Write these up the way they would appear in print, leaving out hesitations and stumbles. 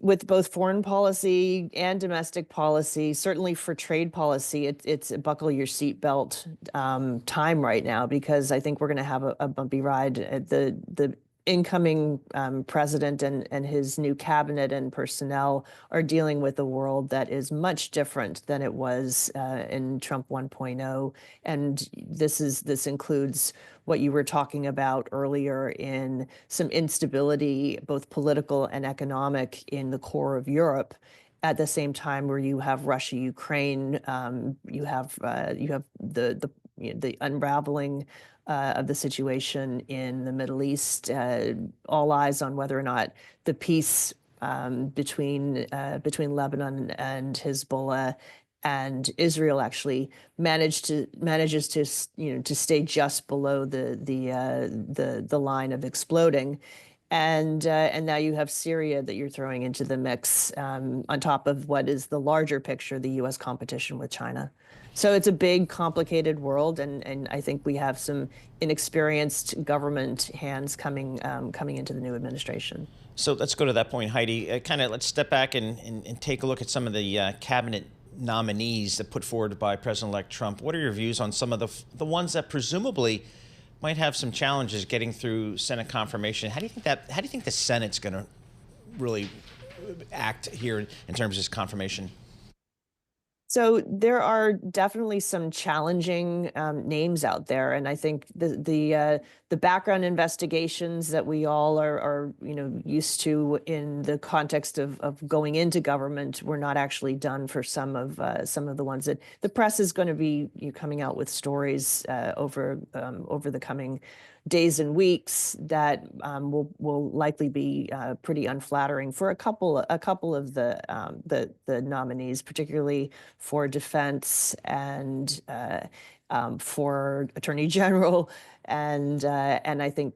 with both foreign policy and domestic policy, certainly for trade policy, it's a buckle your seatbelt time right now, because I think we're going to have a bumpy ride. The incoming president and his new cabinet and personnel are dealing with a world that is much different than it was in Trump 1.0. And this includes what you were talking about earlier in some instability, both political and economic, in the core of Europe. At the same time, where you have Russia, Ukraine, you have the unraveling of the situation in the Middle East. All eyes on whether or not the peace between Lebanon and Hezbollah and Israel actually manages to to stay just below the line of exploding. And now you have Syria that you're throwing into the mix, on top of what is the larger picture, the U.S. competition with China. So it's a big, complicated world, and I think we have some inexperienced government hands coming into the new administration. So let's go to that point, Heidi. Let's step back and take a look at some of the cabinet nominees that put forward by President-elect Trump. What are your views on some of the ones that presumably might have some challenges getting through Senate confirmation? How do you think the Senate's going to really act here in terms of this confirmation? So there are definitely some challenging names out there, and I think the background investigations that we all are used to in the context of going into government were not actually done for some of the ones that the press is going to be coming out with stories over the coming days and weeks that will likely be pretty unflattering for a couple of the nominees, particularly for defense and for attorney general, and I think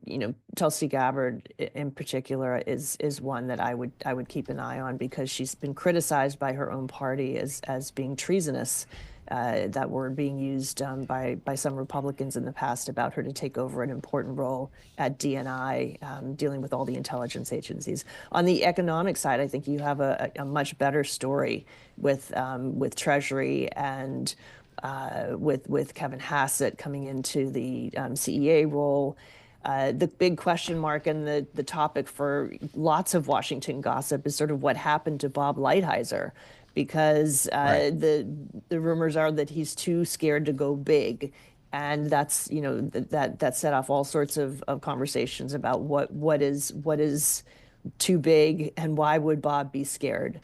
Tulsi Gabbard in particular is one that I would keep an eye on, because she's been criticized by her own party as being treasonous. That word being used by some Republicans in the past about her to take over an important role at DNI, dealing with all the intelligence agencies. On the economic side, I think you have a much better story with Treasury and with Kevin Hassett coming into the CEA role. The big question mark and the topic for lots of Washington gossip is sort of what happened to Bob Lighthizer, because Right. the rumors are that he's too scared to go big, and that's that set off all sorts of conversations about what is too big and why would Bob be scared.